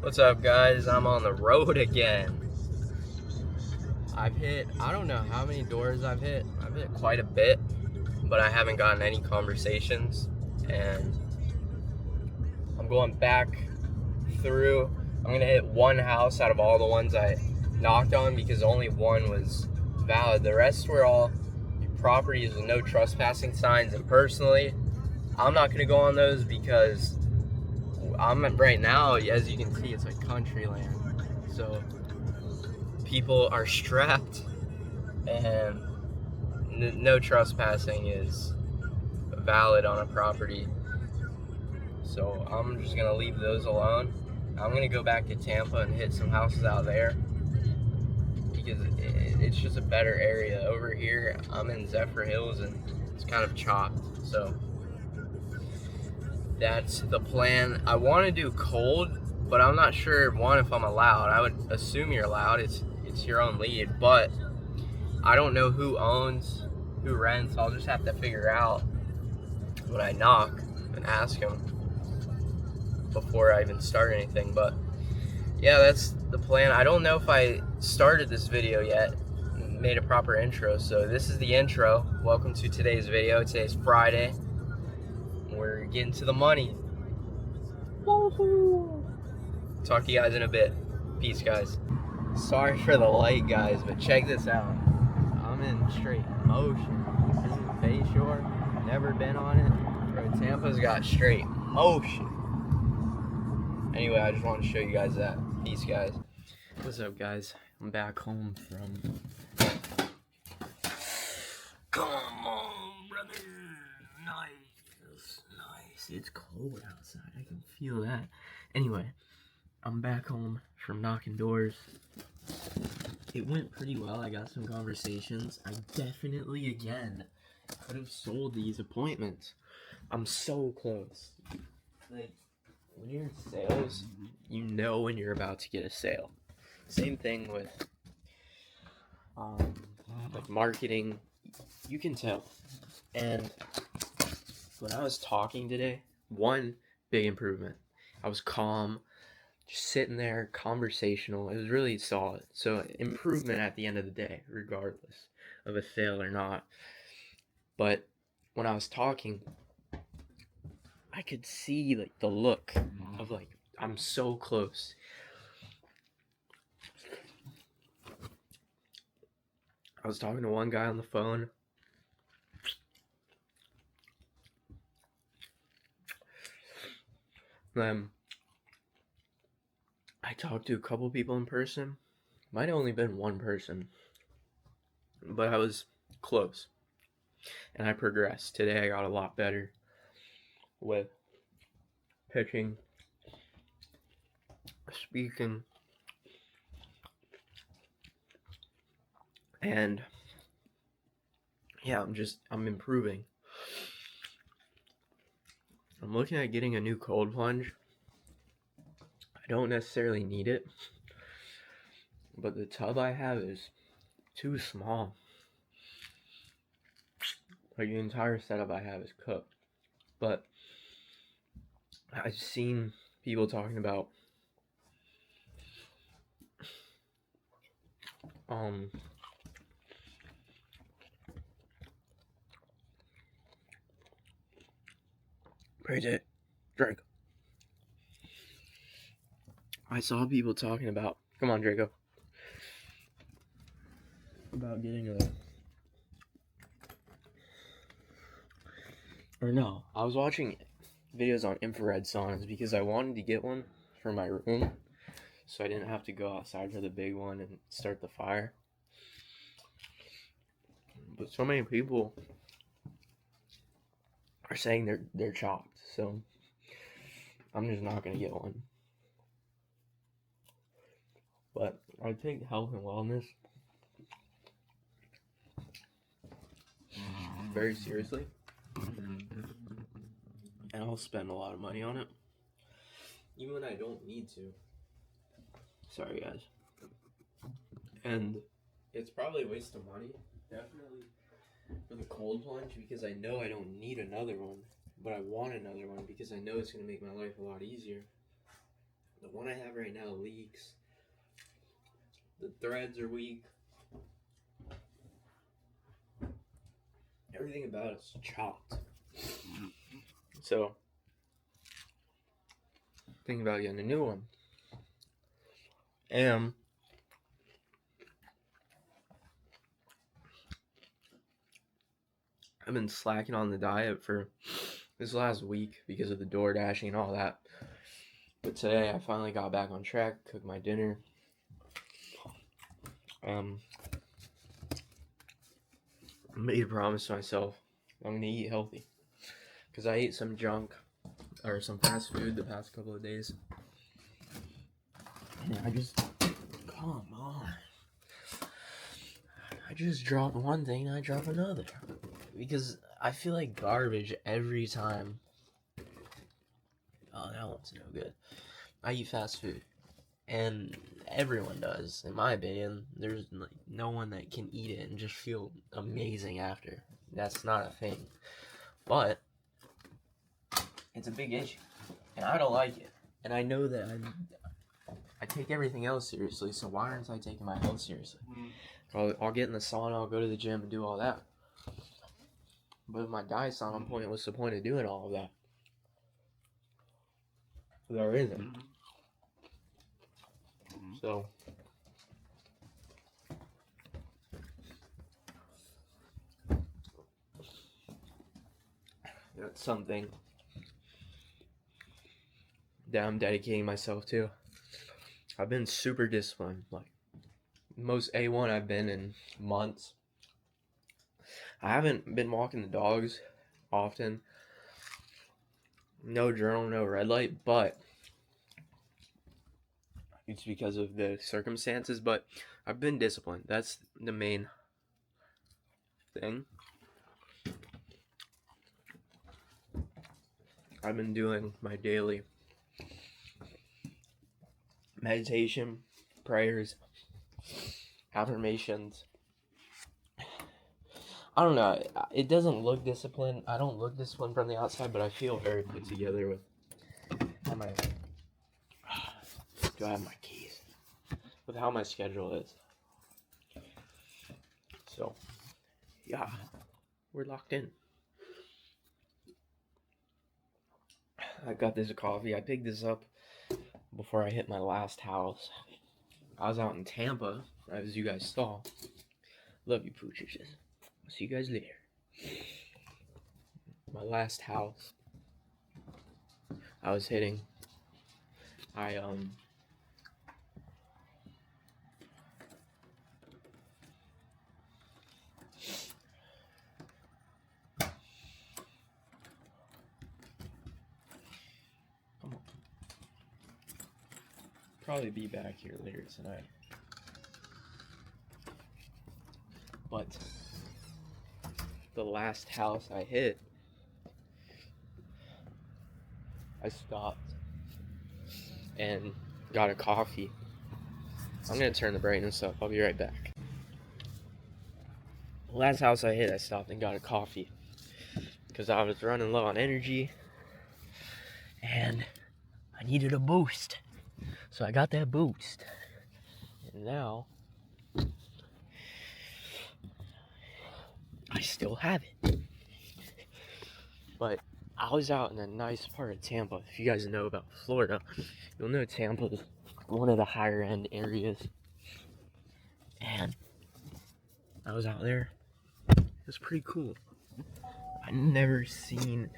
What's up, guys? I'm on the road again. I've hit, I don't know how many doors I've hit. I've hit quite a bit, but I haven't gotten any conversations. And I'm going back through. I'm gonna hit one house out of all the ones I knocked on because only one was valid. The rest were all properties with no trespassing signs. And personally, I'm not gonna go on those because right now, as you can see, it's like country land. So people are strapped, and no trespassing is valid on a property. So I'm just gonna leave those alone. I'm gonna go back to Tampa and hit some houses out there because it's just a better area. Over here, I'm in Zephyr Hills and it's kind of chopped. So that's the plan. I want to do cold, but I'm not sure, one, if I'm allowed. I would assume you're allowed. It's your own lead, but I don't know who owns, who rents. I'll just have to figure out when I knock and ask them before I even start anything. But yeah, that's the plan. I don't know if I started this video yet, made a proper intro. So this is the intro. Welcome to today's video. Today's Friday. We're getting to the money. Woohoo! Talk to you guys in a bit. Peace, guys. Sorry for the light, guys, but check this out. I'm in straight motion. This is Bayshore. Never been on it. Bro, Tampa's got straight motion. Anyway, I just wanted to show you guys that. Peace, guys. What's up, guys? I'm back home from... Come on, brother. Nice. It's cold outside. I can feel that. Anyway, I'm back home from knocking doors. It went pretty well. I got some conversations. I definitely, again, could have sold these appointments. I'm so close. Like, when you're in sales, you know when you're about to get a sale. Same thing with like marketing. You can tell. And when I was talking today, one big improvement. I was calm, just sitting there, conversational. It was really solid. So improvement at the end of the day, regardless of a sale or not. But when I was talking, I could see like the look of like, I'm so close. I was talking to one guy on the phone. I talked to a couple people in person. Might have only been one person, but I was close. And I progressed. Today I got a lot better with pitching, speaking, and yeah, I'm improving. I'm looking at getting a new cold plunge. I don't necessarily need it, but the tub I have is too small. Like, the entire setup I have is cooked. But I've seen people talking about praise it, drink. I saw people talking about, come on, Draco, about getting I was watching videos on infrared saunas because I wanted to get one for my room so I didn't have to go outside for the big one and start the fire. But so many people are saying they're chopped, so I'm just not gonna get one. But I take health and wellness very seriously, and I'll spend a lot of money on it, even when I don't need to. Sorry, guys. And it's probably a waste of money, definitely, for the cold plunge, because I know I don't need another one, but I want another one because I know it's going to make my life a lot easier. The one I have right now leaks. The threads are weak. Everything about it's chopped. So, thinking about getting a new one. And I've been slacking on the diet for this last week because of the door dashing and all that. But today I finally got back on track, cooked my dinner. Made a promise to myself I'm gonna eat healthy. Because I ate some junk or some fast food the past couple of days. And I just, come on. I just drop one thing and I drop another. Because I feel like garbage every time. Oh, that one's no good. I eat fast food. And everyone does, in my opinion. There's like no one that can eat it and just feel amazing after. That's not a thing. But it's a big issue. And I don't like it. And I know that I take everything else seriously, so why aren't I taking my health seriously? I'll get in the sauna, I'll go to the gym and do all that. But if my diet's not on point, what's the point of doing all of that? There isn't. So, that's something that I'm dedicating myself to. I've been super disciplined, like most A1 I've been in months. I haven't been walking the dogs often. No journal, no red light, but it's because of the circumstances, but I've been disciplined. That's the main thing. I've been doing my daily meditation, prayers, affirmations. I don't know. It doesn't look disciplined. I don't look disciplined from the outside, but I feel very put together with how my... Do I have my keys? With how my schedule is. So, yeah. We're locked in. I got this coffee. I picked this up before I hit my last house. I was out in Tampa, as you guys saw. Love you, pooches. I'll see you guys later. My last house I was hitting. Probably be back here later tonight. But the last house I hit, I stopped and got a coffee. I'm gonna turn the brightness up. I'll be right back. The last house I hit, I stopped and got a coffee because I was running low on energy and I needed a boost. So I got that boost. And now I still have it. But I was out in a nice part of Tampa. If you guys know about Florida, you'll know Tampa is one of the higher end areas. And I was out there. It was pretty cool. I never seen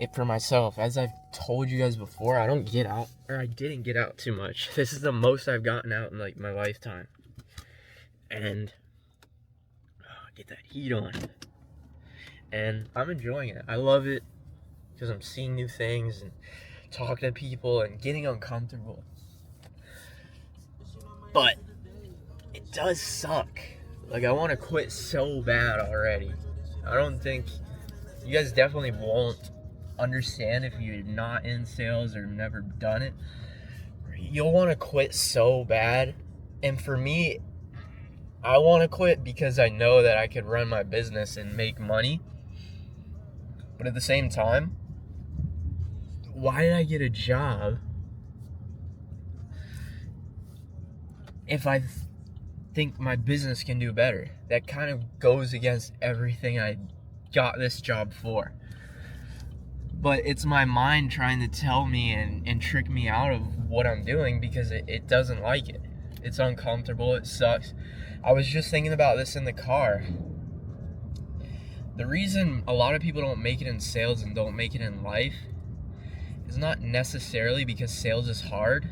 it for myself. As I've told you guys before, I didn't get out too much. This is the most I've gotten out in like my lifetime. And get that heat on. And I'm enjoying it. I love it because I'm seeing new things and talking to people and getting uncomfortable. But it does suck. Like, I want to quit so bad already. I don't think you guys definitely won't understand if you're not in sales or never done it. You'll want to quit so bad. And for me, I want to quit because I know that I could run my business and make money. But at the same time, why did I get a job if I think my business can do better. That kind of goes against everything I got this job for. But it's my mind trying to tell me and trick me out of what I'm doing because it doesn't like it. It's uncomfortable. It sucks. I was just thinking about this in the car. The reason a lot of people don't make it in sales and don't make it in life is not necessarily because sales is hard,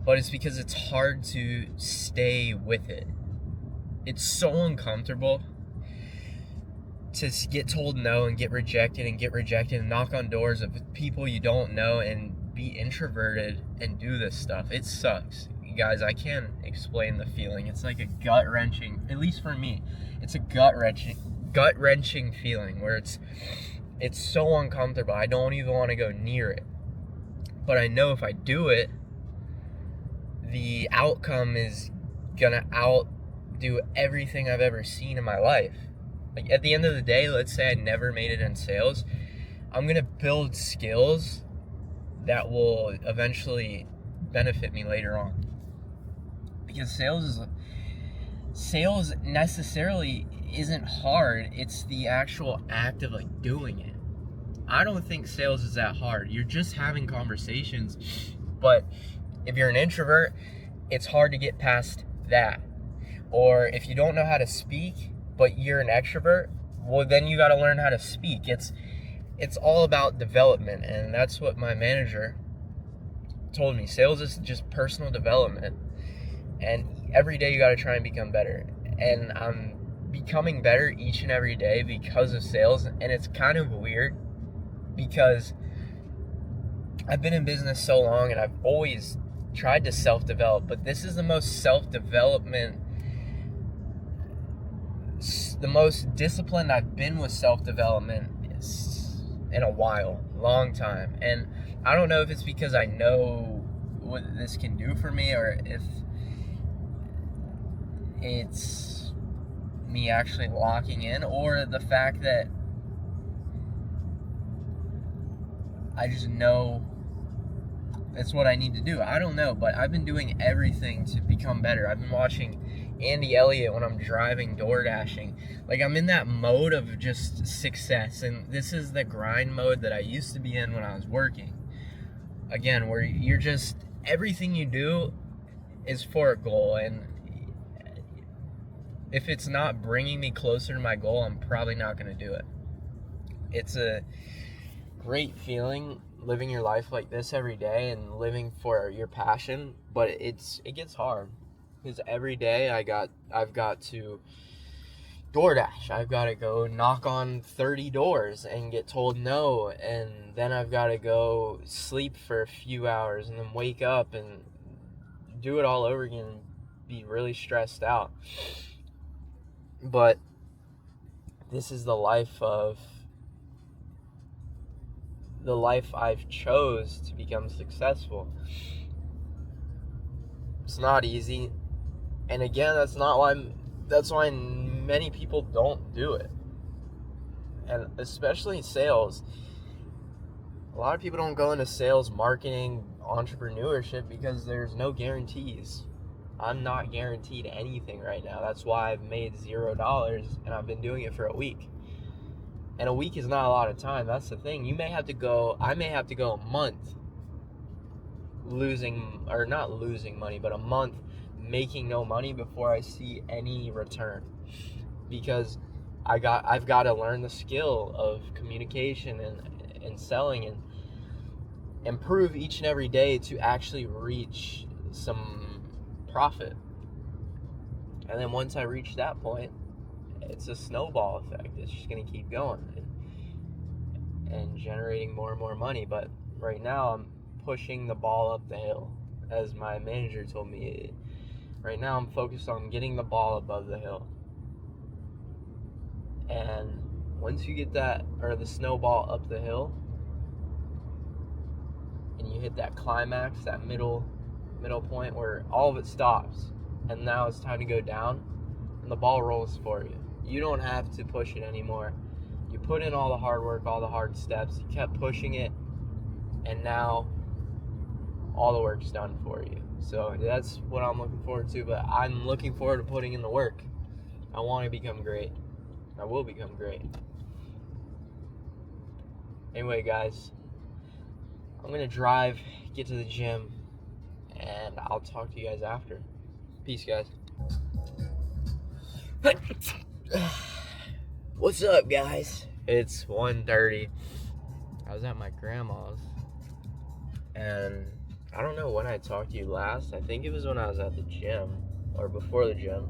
but it's because it's hard to stay with it. It's so uncomfortable to get told no and get rejected and knock on doors of people you don't know and be introverted and do this stuff. It sucks. You guys, I can't explain the feeling. It's like a gut-wrenching, at least for me, it's a gut-wrenching feeling where it's so uncomfortable. I don't even want to go near it. But I know if I do it, the outcome is gonna outdo everything I've ever seen in my life. Like, at the end of the day, let's say I never made it in sales, I'm gonna build skills that will eventually benefit me later on. Because sales necessarily isn't hard. It's the actual act of like doing it. I don't think sales is that hard. You're just having conversations. But if you're an introvert, it's hard to get past that. Or if you don't know how to speak, but you're an extrovert, well, then you got to learn how to speak. It's all about development, and that's what my manager told me. Sales is just personal development, and every day you got to try and become better. And I'm becoming better each and every day because of sales, and it's kind of weird because I've been in business so long, and I've always tried to self-develop, but this is the most disciplined I've been with self-development in a while, long time. And I don't know if it's because I know what this can do for me, or if it's me actually locking in, or the fact that I just know it's what I need to do. I don't know, but I've been doing everything to become better. I've been watching Andy Elliott when I'm driving, door dashing. Like, I'm in that mode of just success, and this is the grind mode that I used to be in when I was working. Again, where you're just, everything you do is for a goal, and if it's not bringing me closer to my goal, I'm probably not going to do it. It's a great feeling living your life like this every day and living for your passion, but it gets hard because every day I've got to DoorDash. I've got to go knock on 30 doors and get told no, and then I've got to go sleep for a few hours and then wake up and do it all over again and be really stressed out. But this is the life I've chose to become successful. It's not easy, and again, that's why many people don't do it. And especially sales, a lot of people don't go into sales, marketing, entrepreneurship because there's no guarantees. I'm not guaranteed anything right now. That's why I've made $0, and I've been doing it for a week. And a week is not a lot of time. That's the thing. I may have to go a month not losing money, but a month making no money before I see any return. Because I've got to learn the skill of communication and selling and improve each and every day to actually reach some profit. And then once I reach that point, it's a snowball effect. It's just going to keep going and generating more and more money. But right now, I'm pushing the ball up the hill. As my manager told me, right now I'm focused on getting the ball above the hill. And once you get the snowball up the hill, and you hit that climax, that middle point where all of it stops, and now it's time to go down, and the ball rolls for you. You don't have to push it anymore. You put in all the hard work, all the hard steps. You kept pushing it, and now all the work's done for you. So that's what I'm looking forward to, but I'm looking forward to putting in the work. I want to become great. I will become great. Anyway, guys, I'm going to drive, get to the gym, and I'll talk to you guys after. Peace, guys. What's up, guys? It's 1:30. I was at my grandma's, and I don't know when I talked to you last. I think it was when I was at the gym, or before the gym.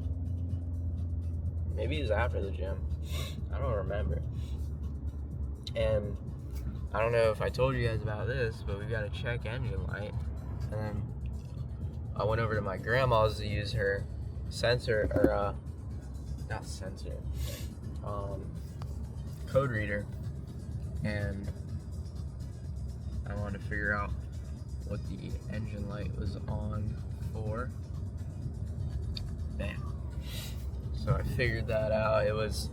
Maybe it was after the gym. I don't remember. And I don't know if I told you guys about this, but we've got a check engine light. And then I went over to my grandma's to use her sensor, or not sensor, code reader. And I wanted to figure out what the engine light was on for. Bam. So I figured that out. It was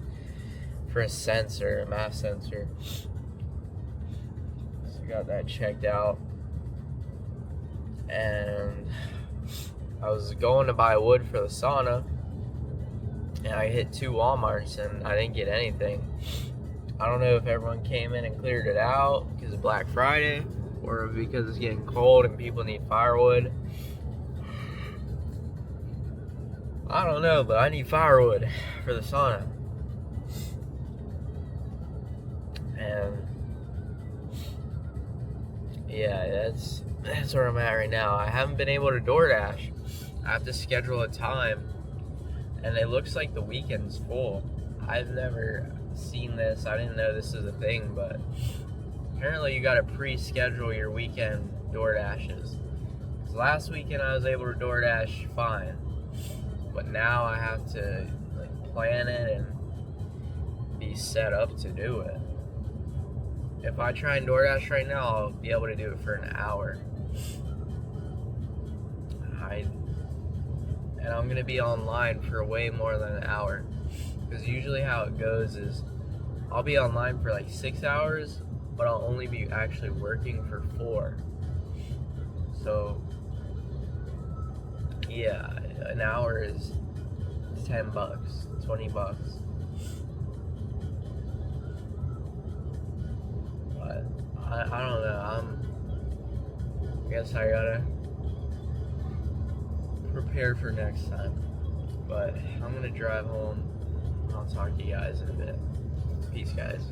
for a sensor, a mass sensor. So I got that checked out. And I was going to buy wood for the sauna, and I hit 2 Walmarts and I didn't get anything. I don't know if everyone came in and cleared it out because of Black Friday, or because it's getting cold and people need firewood. I don't know, but I need firewood for the sauna. And yeah, that's where I'm at right now. I haven't been able to DoorDash. I have to schedule a time, and it looks like the weekend's full. I've never seen this. I didn't know this was a thing, but apparently you gotta pre-schedule your weekend DoorDashes. 'Cause last weekend I was able to DoorDash fine, but now I have to plan it and be set up to do it. If I try and DoorDash right now, I'll be able to do it for an hour. And I'm gonna be online for way more than an hour. Because usually how it goes is I'll be online for like 6 hours, but I'll only be actually working for 4. So yeah, an hour is $10, $20. But I don't know. I guess I gotta prepare for next time. But I'm gonna drive home. I'll talk to you guys in a bit. Peace, guys.